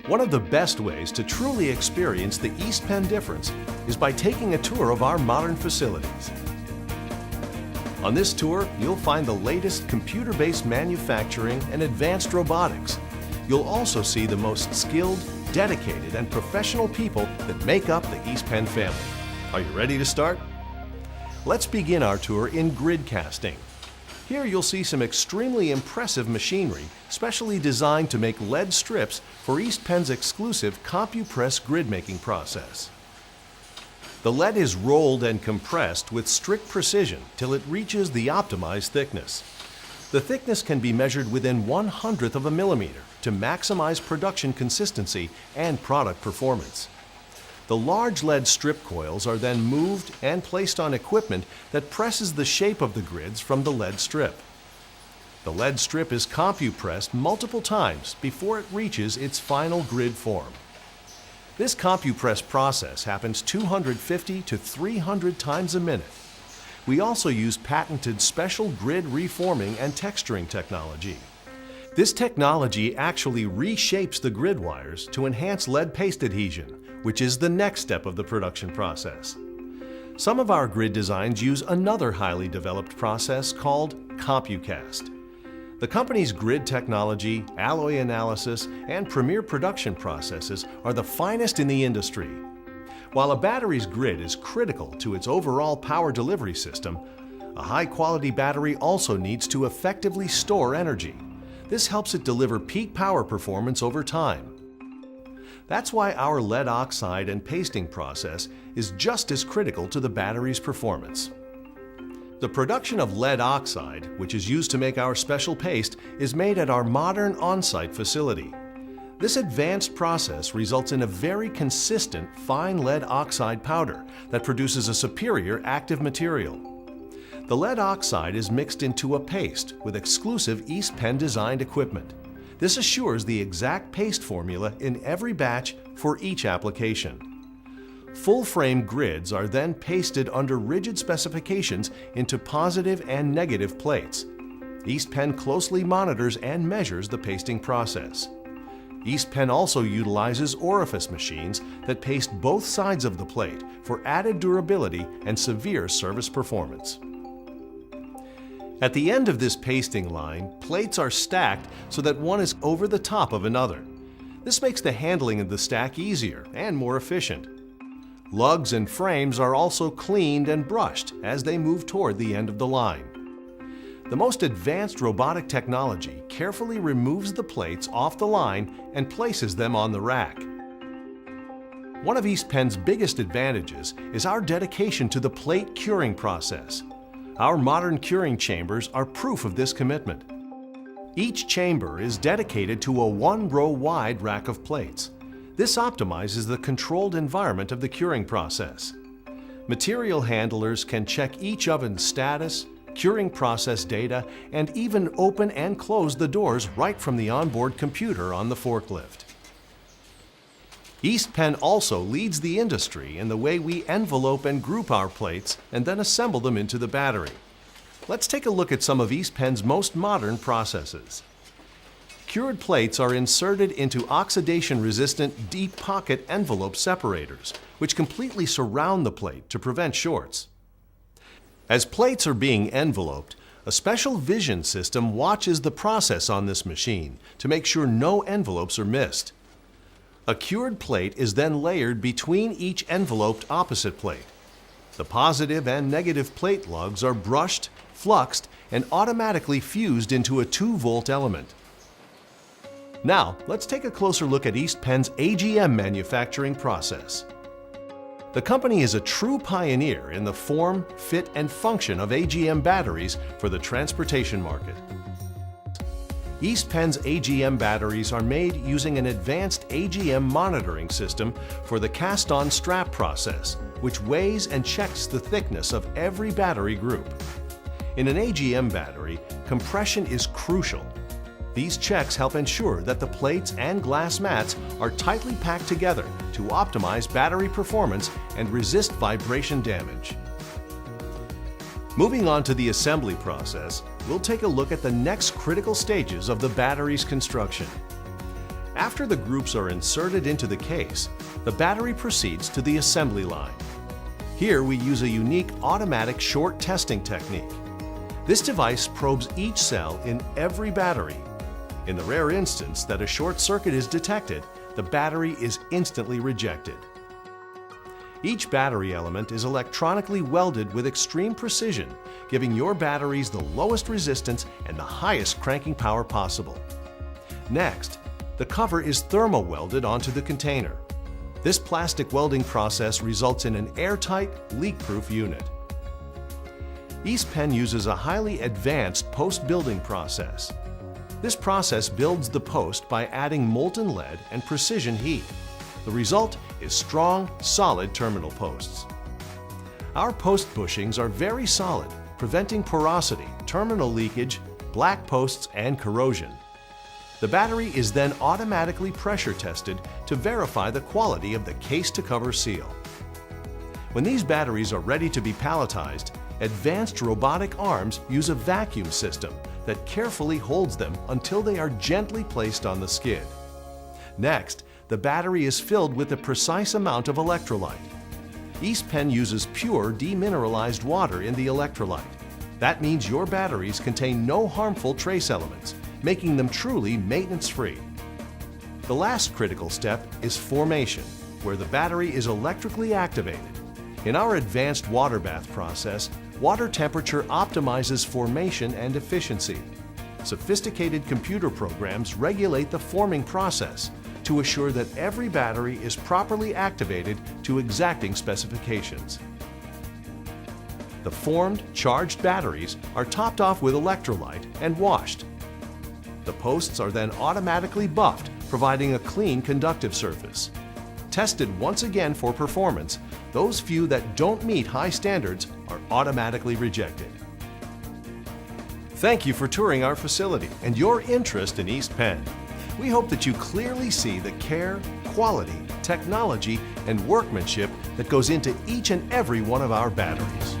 One of the best ways to truly experience the East Penn difference is by taking a tour of our modern facilities. On this tour, you'll find the latest computer-based manufacturing and advanced robotics. You'll also see the most skilled, dedicated, and professional people that make up the East Penn family. Are you ready to start? Let's begin our tour in grid casting. Here you'll see some extremely impressive machinery specially designed to make lead strips for East Penn's exclusive CompuPress grid making process. The lead is rolled and compressed with strict precision till it reaches the optimized thickness. The thickness can be measured within 1/100th of a millimeter to maximize production consistency and product performance. The large lead strip coils are then moved and placed on equipment that presses the shape of the grids from the lead strip. The lead strip is CompuPressed multiple times before it reaches its final grid form. This CompuPress process happens 250 to 300 times a minute. We also use patented special grid reforming and texturing technology. This technology actually reshapes the grid wires to enhance lead paste adhesion, which is the next step of the production process. Some of our grid designs use another highly developed process called CompuCast. The company's grid technology, alloy analysis, and premier production processes are the finest in the industry. While a battery's grid is critical to its overall power delivery system, a high-quality battery also needs to effectively store energy. This helps it deliver peak power performance over time. That's why our lead oxide and pasting process is just as critical to the battery's performance. The production of lead oxide, which is used to make our special paste, is made at our modern on-site facility. This advanced process results in a very consistent fine lead oxide powder that produces a superior active material. The lead oxide is mixed into a paste with exclusive East Penn designed equipment. This assures the exact paste formula in every batch for each application. Full-frame grids are then pasted under rigid specifications into positive and negative plates. East Penn closely monitors and measures the pasting process. East Penn also utilizes orifice machines that paste both sides of the plate for added durability and severe service performance. At the end of this pasting line, plates are stacked so that one is over the top of another. This makes the handling of the stack easier and more efficient. Lugs and frames are also cleaned and brushed as they move toward the end of the line. The most advanced robotic technology carefully removes the plates off the line and places them on the rack. One of East Penn's biggest advantages is our dedication to the plate curing process. Our modern curing chambers are proof of this commitment. Each chamber is dedicated to a one-row wide rack of plates. This optimizes the controlled environment of the curing process. Material handlers can check each oven's status, curing process data, and even open and close the doors right from the onboard computer on the forklift. East Penn also leads the industry in the way we envelope and group our plates and then assemble them into the battery. Let's take a look at some of East Penn's most modern processes. Cured plates are inserted into oxidation-resistant deep pocket envelope separators, which completely surround the plate to prevent shorts. As plates are being enveloped, a special vision system watches the process on this machine to make sure no envelopes are missed. A cured plate is then layered between each enveloped opposite plate. The positive and negative plate lugs are brushed, fluxed, and automatically fused into a 2-volt element. Now, let's take a closer look at East Penn's AGM manufacturing process. The company is a true pioneer in the form, fit, and function of AGM batteries for the transportation market. East Penn's AGM batteries are made using an advanced AGM monitoring system for the cast-on strap process, which weighs and checks the thickness of every battery group. In an AGM battery, compression is crucial. These checks help ensure that the plates and glass mats are tightly packed together to optimize battery performance and resist vibration damage. Moving on to the assembly process, we'll take a look at the next critical stages of the battery's construction. After the groups are inserted into the case, the battery proceeds to the assembly line. Here we use a unique automatic short testing technique. This device probes each cell in every battery. In the rare instance that a short circuit is detected, the battery is instantly rejected. Each battery element is electronically welded with extreme precision, giving your batteries the lowest resistance and the highest cranking power possible. Next, the cover is thermo-welded onto the container. This plastic welding process results in an airtight, leak-proof unit. East Penn uses a highly advanced post-building process. This process builds the post by adding molten lead and precision heat. The result is strong, solid terminal posts. Our post bushings are very solid, preventing porosity, terminal leakage, black posts, and corrosion. The battery is then automatically pressure tested to verify the quality of the case-to-cover seal. When these batteries are ready to be palletized, advanced robotic arms use a vacuum system that carefully holds them until they are gently placed on the skid. Next, the battery is filled with a precise amount of electrolyte. East Penn uses pure demineralized water in the electrolyte. That means your batteries contain no harmful trace elements, making them truly maintenance-free. The last critical step is formation, where the battery is electrically activated. In our advanced water bath process, water temperature optimizes formation and efficiency. Sophisticated computer programs regulate the forming process to assure that every battery is properly activated to exacting specifications. The formed, charged batteries are topped off with electrolyte and washed. The posts are then automatically buffed, providing a clean conductive surface. Tested once again for performance, those few that don't meet high standards are automatically rejected. Thank you for touring our facility and your interest in East Penn. We hope that you clearly see the care, quality, technology, and workmanship that goes into each and every one of our batteries.